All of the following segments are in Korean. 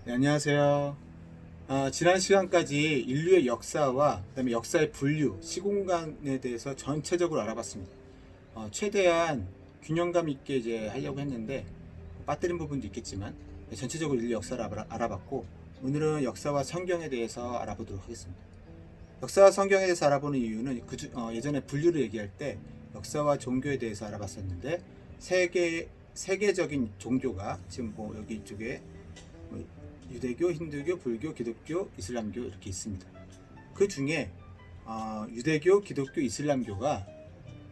네, 안녕하세요. 지난 시간까지 인류의 역사와 그다음에 역사의 분류, 시공간에 대해서 전체적으로 알아봤습니다. 최대한 균형감 있게 이제 하려고 했는데 빠뜨린 부분도 있겠지만 전체적으로 인류 역사를 알아봤고 오늘은 역사와 성경에 대해서 알아보도록 하겠습니다. 역사와 성경에 대해서 알아보는 이유는 예전에 분류를 얘기할 때 역사와 종교에 대해서 알아봤었는데 세계적인 종교가 지금 뭐 여기 이쪽에 뭐 유대교, 힌두교, 불교, 기독교, 이슬람교 이렇게 있습니다. 그 중에 유대교, 기독교, 이슬람교가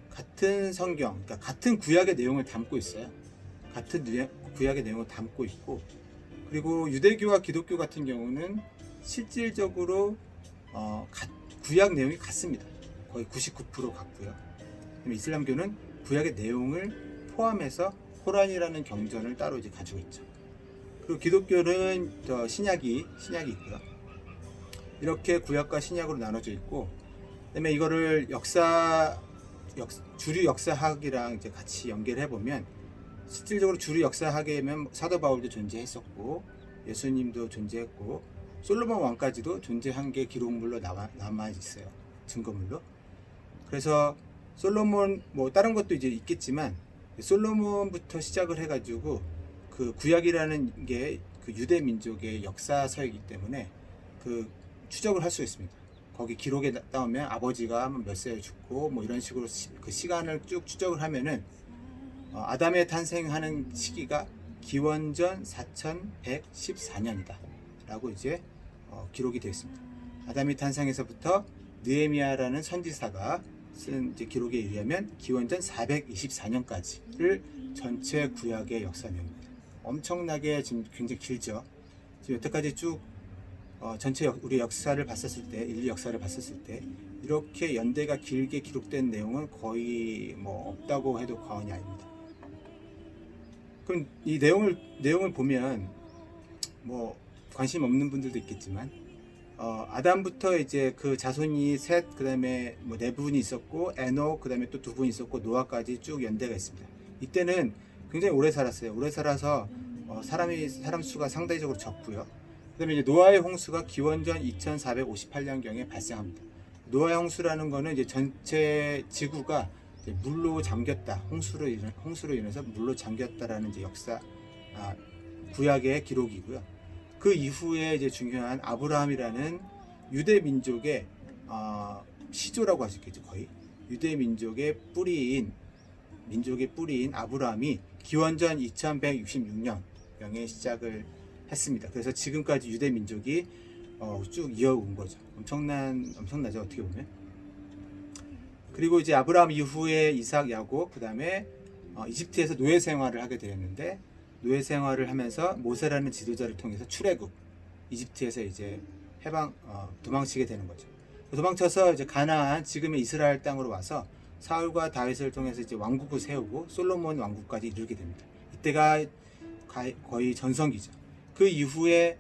같은 성경, 그러니까 같은 구약의 내용을 담고 있어요. 같은 구약의 내용을 담고 있고, 그리고 유대교와 기독교 같은 경우는 실질적으로 구약 내용이 같습니다. 거의 99% 같고요. 이슬람교는 구약의 내용을 포함해서 코란이라는 경전을 따로 이제 가지고 있죠. 그리고 기독교는 신약이 있고요. 이렇게 구약과 신약으로 나눠져 있고, 그다음에 이거를 주류 역사학이랑 이제 같이 연결해 보면 실질적으로 주류 역사학에면 사도 바울도 존재했었고, 예수님도 존재했고, 솔로몬 왕까지도 존재한 게 기록물로 남아 있어요. 증거물로. 그래서 솔로몬 뭐 다른 것도 이제 있겠지만 솔로몬부터 시작을 해가지고 그 구약이라는 게 그 유대 민족의 역사서이기 때문에 그 추적을 할 수 있습니다. 거기 기록에 따오면 아버지가 몇 세에 죽고 뭐 이런 식으로 그 시간을 쭉 추적을 하면은 아담의 탄생하는 시기가 기원전 4114년이다 라고 이제 기록이 되어 있습니다. 아담이 탄생에서부터 느헤미야라는 선지사가 쓴 이제 기록에 의하면 기원전 424년까지를 전체 구약의 역사 내용입니다. 엄청나게 지금 굉장히 길죠. 지금 여태까지 쭉 전체 우리 역사를 봤었을 때, 인류 역사를 봤었을 때 이렇게 연대가 길게 기록된 내용은 거의 뭐 없다고 해도 과언이 아닙니다. 그럼 이 내용을 보면 뭐 관심 없는 분들도 있겠지만 아담부터 이제 그 자손이 셋, 그다음에 뭐 네 분이 있었고 에녹, 그다음에 또 두 분이 있었고 노아까지 쭉 연대가 있습니다. 이때는 굉장히 오래 살았어요. 오래 살아서 사람 수가 상대적으로 적고요. 그다음에 이제 노아의 홍수가 기원전 2458년경에 발생합니다. 노아의 홍수라는 거는 이제 전체 지구가 이제 물로 잠겼다, 홍수로 인해서 물로 잠겼다라는 이제 구약의 기록이고요. 그 이후에 이제 중요한 아브라함이라는 유대 민족의 시조라고 할 수 있겠죠. 거의 유대 민족의 뿌리인 아브라함이 기원전 2166년경에 시작을 했습니다. 그래서 지금까지 유대 민족이 쭉 이어온 거죠. 엄청나죠, 어떻게 보면. 그리고 이제 아브라함 이후에 이삭, 야곱, 그 다음에 이집트에서 노예 생활을 하게 되었는데, 노예 생활을 하면서 모세라는 지도자를 통해서 출애굽, 이집트에서 이제 도망치게 되는 거죠. 도망쳐서 이제 가나안, 지금의 이스라엘 땅으로 와서 사울과 다윗을 통해서 이제 왕국을 세우고 솔로몬 왕국까지 이루게 됩니다. 이때가 거의 전성기죠. 그 이후에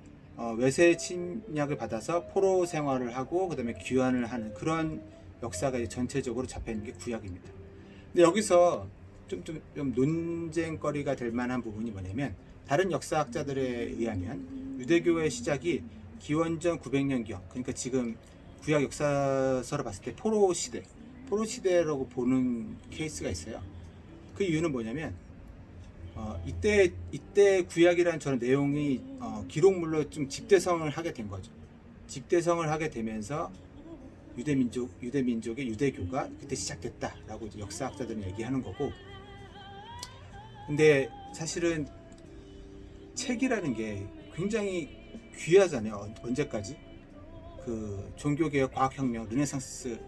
외세 침략을 받아서 포로 생활을 하고 그다음에 귀환을 하는 그런 역사가 전체적으로 잡혀 있는 게 구약입니다. 근데 여기서 좀 논쟁거리가 될 만한 부분이 뭐냐면, 다른 역사학자들에 의하면 유대교의 시작이 기원전 900년경, 그러니까 지금 구약 역사서를 봤을 때 포로 시대라고 보는 케이스가 있어요. 그 이유는 뭐냐면 이때 구약이라는 저런 내용이 기록물로 좀 집대성을 하게 된 거죠. 집대성을 하게 되면서 유대 민족의 유대교가 그때 시작됐다라고 이제 역사학자들은 얘기하는 거고, 근데 사실은 책이라는 게 굉장히 귀하잖아요. 언제까지 그 종교개혁, 과학혁명, 르네상스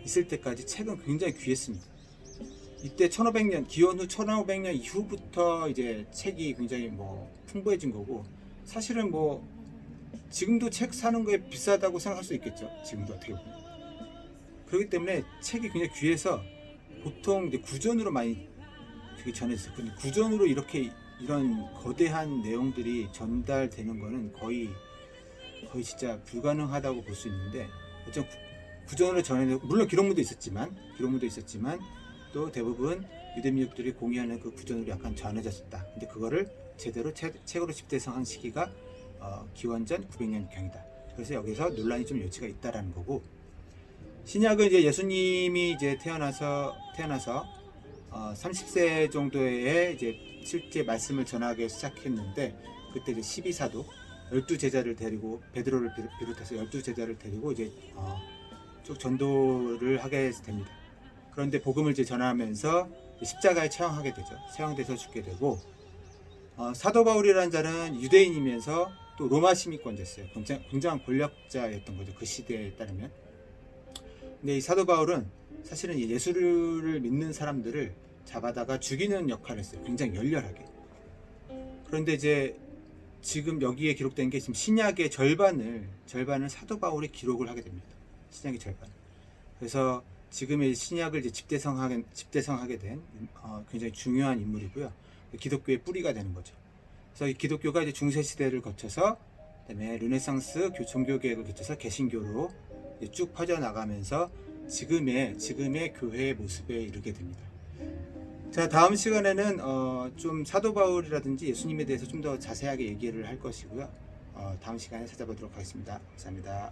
있을 때까지 책은 굉장히 귀했습니다. 이때 1500년, 기원 후 1500년 이후부터 이제 책이 굉장히 뭐 풍부해진 거고, 사실은 뭐 지금도 책 사는 거에 비싸다고 생각할 수 있겠죠. 지금도 어떻게 보면. 그렇기 때문에 책이 굉장히 귀해서 보통 이제 구전으로 많이 되게 전해졌어요. 근데 구전으로 이런 거대한 내용들이 전달되는 거는 거의 진짜 불가능하다고 볼 수 있는데, 어쨌든 구전으로 전해내고, 물론 기록물도 있었지만 또 대부분 유대민족들이 공유하는 그 구전으로 약간 전해졌다. 근데 그거를 제대로 책으로 집대성한 시기가 기원전 900년경이다. 그래서 여기서 논란이 좀 여지가 있다라는 거고, 신약은 이제 예수님이 이제 태어나서 30세 정도에 이제 실제 말씀을 전하기 시작했는데, 그때 이제 12사도 12제자를 데리고, 베드로를 비롯해서 12제자를 데리고 이제 쭉 전도를 하게 됩니다. 그런데 복음을 이제 전하면서 십자가에 처형하게 되죠. 처형돼서 죽게 되고, 사도 바울이라는 자는 유대인이면서 또 로마 시민권자였어요. 굉장한 권력자였던 거죠. 그 시대에 따르면. 근데 이 사도 바울은 사실은 예수를 믿는 사람들을 잡아다가 죽이는 역할을 했어요. 굉장히 열렬하게. 그런데 이제 지금 여기에 기록된 게 지금 신약의 절반을 사도 바울이 기록을 하게 됩니다. 신약의 절반. 그래서 지금의 신약을 이제 집대성하게 된 굉장히 중요한 인물이고요. 기독교의 뿌리가 되는 거죠. 그래서 이 기독교가 이제 중세 시대를 거쳐서 그다음에 르네상스 종교 개혁을 거쳐서 개신교로 쭉 퍼져 나가면서 지금의 교회의 모습에 이르게 됩니다. 자, 다음 시간에는 좀 사도 바울이라든지 예수님에 대해서 좀 더 자세하게 얘기를 할 것이고요. 다음 시간에 찾아보도록 하겠습니다. 감사합니다.